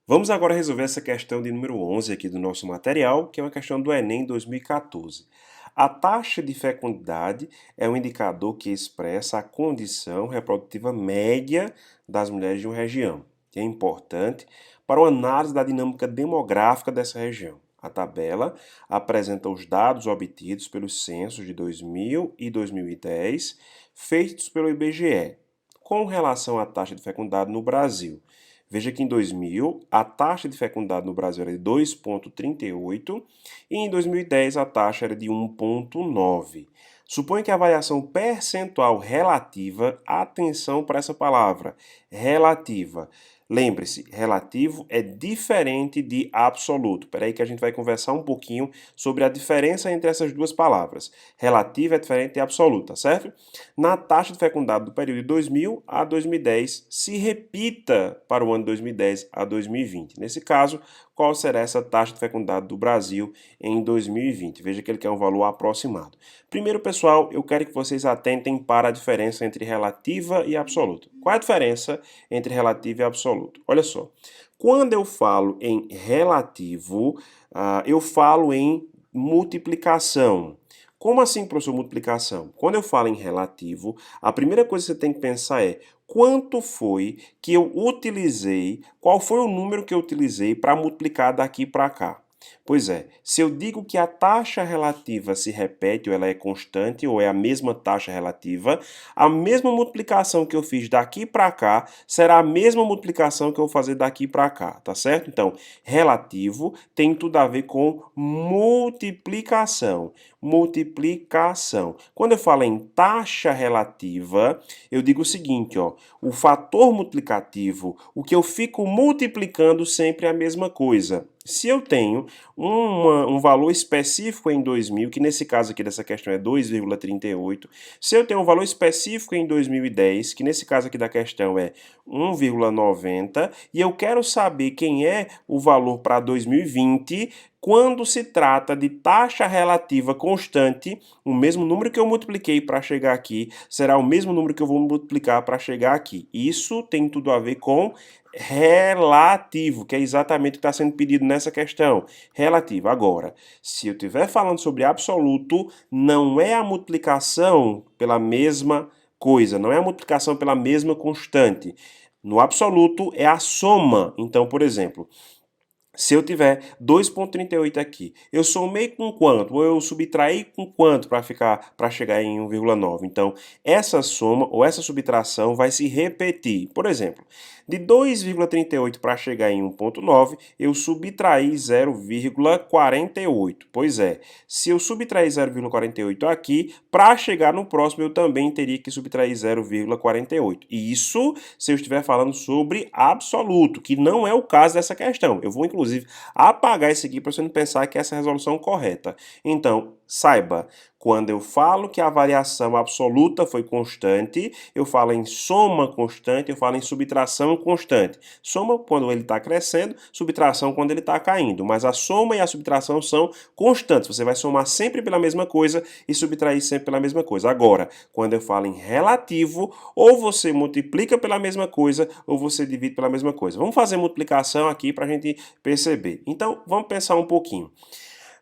Vamos agora resolver essa questão de número 11 aqui do nosso material, que é uma questão do Enem 2014. A taxa de fecundidade é um indicador que expressa a condição reprodutiva média das mulheres de uma região, que é importante para uma análise da dinâmica demográfica dessa região. A tabela apresenta os dados obtidos pelos censos de 2000 e 2010, feitos pelo IBGE, com relação à taxa de fecundidade no Brasil. Veja que em 2000 a taxa de fecundidade no Brasil era de 2,38 e em 2010 a taxa era de 1,9. Suponha que a variação percentual relativa, atenção para essa palavra, relativa. Lembre-se, relativo é diferente de absoluto. Espera aí que a gente vai conversar um pouquinho sobre a diferença entre essas duas palavras. Relativo é diferente de absoluto, tá certo? Na taxa de fecundidade do período de 2000 a 2010, se repita para o ano 2010 a 2020. Nesse caso, qual será essa taxa de fecundidade do Brasil em 2020? Veja que ele quer um valor aproximado. Primeiro, pessoal, eu quero que vocês atentem para a diferença entre relativa e absoluta. Qual é a diferença entre relativo e absoluto? Olha só, quando eu falo em relativo, eu falo em multiplicação. Como assim, professor, multiplicação? Quando eu falo em relativo, a primeira coisa que você tem que pensar é quanto foi que eu utilizei, qual foi o número que eu utilizei para multiplicar daqui para cá. Pois é, se eu digo que a taxa relativa se repete, ou ela é constante, ou é a mesma taxa relativa, a mesma multiplicação que eu fiz daqui para cá será a mesma multiplicação que eu vou fazer daqui para cá, tá certo? Então, relativo tem tudo a ver com multiplicação. Multiplicação. Quando eu falo em taxa relativa, eu digo o seguinte, ó, o fator multiplicativo, o que eu fico multiplicando sempre é a mesma coisa. Se eu tenho um valor específico em 2000, que nesse caso aqui dessa questão é 2,38, se eu tenho um valor específico em 2010, que nesse caso aqui da questão é 1,90, e eu quero saber quem é o valor para 2020, quando se trata de taxa relativa constante, o mesmo número que eu multipliquei para chegar aqui será o mesmo número que eu vou multiplicar para chegar aqui. Isso tem tudo a ver com relativo, que é exatamente o que está sendo pedido nessa questão. Relativo. Agora, se eu estiver falando sobre absoluto, não é a multiplicação pela mesma coisa, não é a multiplicação pela mesma constante. No absoluto é a soma. Então, por exemplo, se eu tiver 2,38 aqui, eu somei com quanto? Ou eu subtraí com quanto para chegar em 1,9? Então, essa soma ou essa subtração vai se repetir. Por exemplo, de 2,38 para chegar em 1,9, eu subtraí 0,48. Pois é, se eu subtrair 0,48 aqui, para chegar no próximo eu também teria que subtrair 0,48. Isso se eu estiver falando sobre absoluto, que não é o caso dessa questão. Eu vou, inclusive, apagar isso aqui para você não pensar que essa é a resolução correta. Então, saiba, quando eu falo que a variação absoluta foi constante, eu falo em soma constante, eu falo em subtração constante. Soma quando ele está crescendo, subtração quando ele está caindo. Mas a soma e a subtração são constantes. Você vai somar sempre pela mesma coisa e subtrair sempre pela mesma coisa. Agora, quando eu falo em relativo, ou você multiplica pela mesma coisa, ou você divide pela mesma coisa. Vamos fazer multiplicação aqui para a gente perceber. Então, vamos pensar um pouquinho.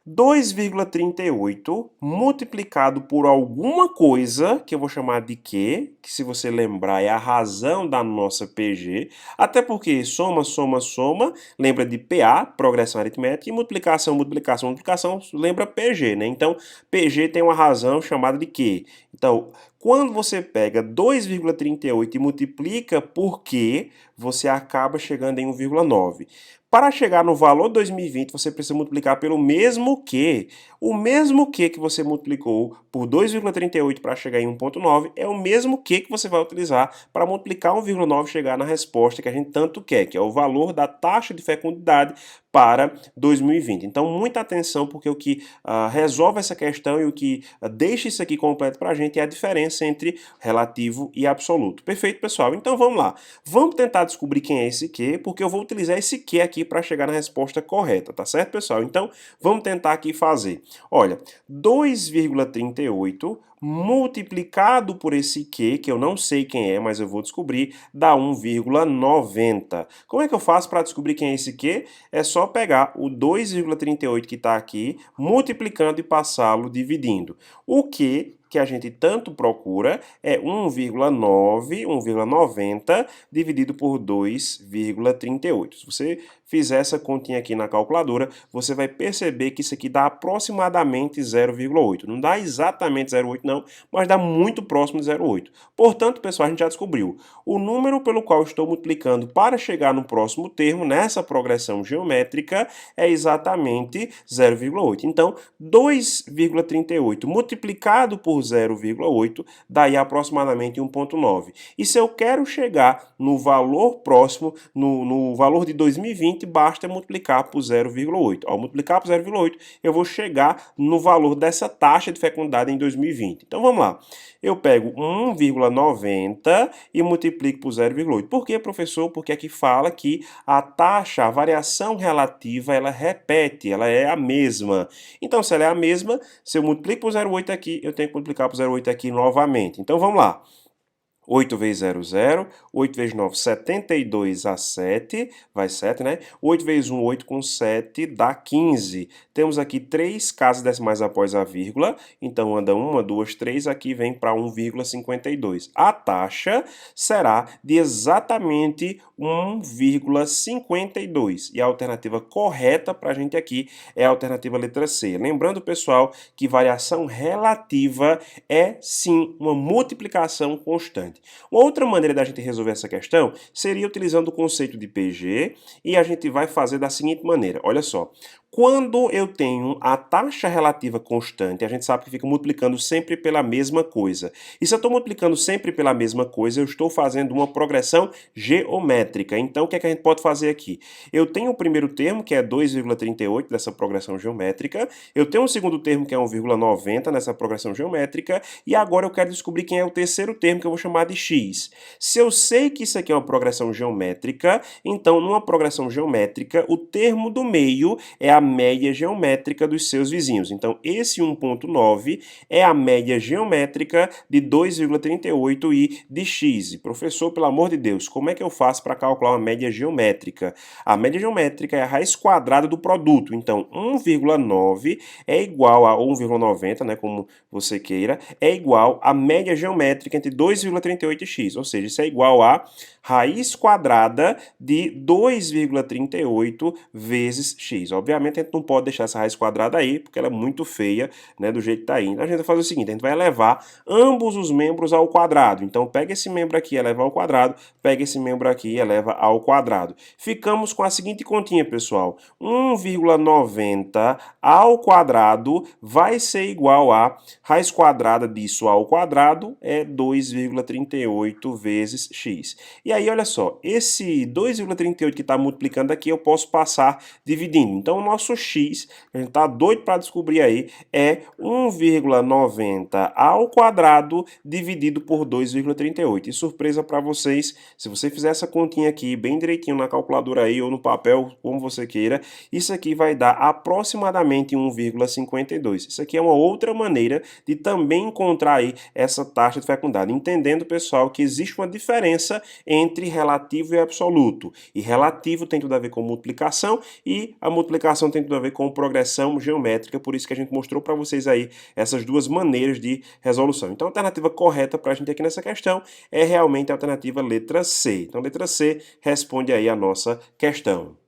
2,38 multiplicado por alguma coisa, que eu vou chamar de Q, que se você lembrar é a razão da nossa PG, até porque soma, soma, soma, lembra de PA, progressão aritmética, e multiplicação, multiplicação, multiplicação, lembra PG, né? Então, PG tem uma razão chamada de Q. Então, quando você pega 2,38 e multiplica por Q, você acaba chegando em 1,9. Para chegar no valor 2020, você precisa multiplicar pelo mesmo que. O mesmo que você multiplicou por 2,38 para chegar em 1,9 é o mesmo que você vai utilizar para multiplicar 1,9 e chegar na resposta que a gente tanto quer, que é o valor da taxa de fecundidade para 2020. Então, muita atenção, porque o que resolve essa questão e o que deixa isso aqui completo para a gente é a diferença entre relativo e absoluto. Perfeito, pessoal? Então, vamos lá. Vamos tentar descobrir quem é esse Q, porque eu vou utilizar esse Q aqui aqui para chegar na resposta correta, tá certo, pessoal? Então, vamos tentar aqui fazer. Olha, 2,38 multiplicado por esse Q, que eu não sei quem é, mas eu vou descobrir, dá 1,90. Como é que eu faço para descobrir quem é esse Q? É só pegar o 2,38 que está aqui, multiplicando e passá-lo dividindo. O Q que a gente tanto procura é 1,90 dividido por 2,38. Se você fizer essa continha aqui na calculadora, você vai perceber que isso aqui dá aproximadamente 0,8. Não dá exatamente 0,8 não, mas dá muito próximo de 0,8. Portanto, pessoal, a gente já descobriu. O número pelo qual estou multiplicando para chegar no próximo termo, nessa progressão geométrica, é exatamente 0,8. Então, 2,38 multiplicado por 0,8 daí aproximadamente 1,9. E se eu quero chegar no valor próximo, no valor de 2020, basta multiplicar por 0,8. Ao multiplicar por 0,8, eu vou chegar no valor dessa taxa de fecundidade em 2020. Então vamos lá. Eu pego 1,90 e multiplico por 0,8. Por quê, professor? Porque aqui fala que a taxa, a variação relativa, ela repete, ela é a mesma. Então, se ela é a mesma, se eu multiplico por 0,8 aqui, eu tenho que multiplicar por 0,8 aqui novamente. Então, vamos lá. 8 vezes 0, 0. 8 vezes 9, 72 a 7. Vai 7, né? 8 vezes 1, 8 com 7 dá 15. Temos aqui 3 casas decimais após a vírgula. Então, anda 1, 2, 3. Aqui vem para 1,52. A taxa será de exatamente 1,52. E a alternativa correta para a gente aqui é a alternativa letra C. Lembrando, pessoal, que variação relativa é, sim, uma multiplicação constante. Uma outra maneira da gente resolver essa questão seria utilizando o conceito de PG e a gente vai fazer da seguinte maneira, olha só. Quando eu tenho a taxa relativa constante, a gente sabe que fica multiplicando sempre pela mesma coisa. E se eu estou multiplicando sempre pela mesma coisa, eu estou fazendo uma progressão geométrica. Então, o que é que a gente pode fazer aqui? Eu tenho o primeiro termo, que é 2,38 dessa progressão geométrica. Eu tenho o segundo termo, que é 1,90 nessa progressão geométrica. E agora eu quero descobrir quem é o terceiro termo, que eu vou chamar de x. Se eu sei que isso aqui é uma progressão geométrica, então, numa progressão geométrica, o termo do meio é a média geométrica dos seus vizinhos. Então, esse 1,9 é a média geométrica de 2,38 e de x. E, professor, pelo amor de Deus, como é que eu faço para calcular uma média geométrica? A média geométrica é a raiz quadrada do produto. Então, 1,9 é igual a 1,90, né, como você queira, é igual à média geométrica entre 2,38 e x. Ou seja, isso é igual a raiz quadrada de 2,38 vezes x. Obviamente, a gente não pode deixar essa raiz quadrada aí, porque ela é muito feia, né, do jeito que está indo. A gente vai fazer o seguinte, a gente vai elevar ambos os membros ao quadrado. Então, pega esse membro aqui e eleva ao quadrado, pega esse membro aqui e eleva ao quadrado. Ficamos com a seguinte continha, pessoal. 1,90 ao quadrado vai ser igual a raiz quadrada disso ao quadrado é 2,38 vezes x. E aí, olha só, esse 2,38 que está multiplicando aqui, eu posso passar dividindo. Então, o nosso x, a gente está doido para descobrir aí, é 1,90 ao quadrado dividido por 2,38. E surpresa para vocês, se você fizer essa continha aqui bem direitinho na calculadora aí ou no papel, como você queira, isso aqui vai dar aproximadamente 1,52. Isso aqui é uma outra maneira de também encontrar aí essa taxa de fecundidade, entendendo, pessoal, que existe uma diferença entre relativo e absoluto. E relativo tem tudo a ver com multiplicação e a multiplicação tem tudo a ver com progressão geométrica, por isso que a gente mostrou para vocês aí essas duas maneiras de resolução. Então, a alternativa correta para a gente aqui nessa questão é realmente a alternativa letra C. Então, letra C responde aí a nossa questão.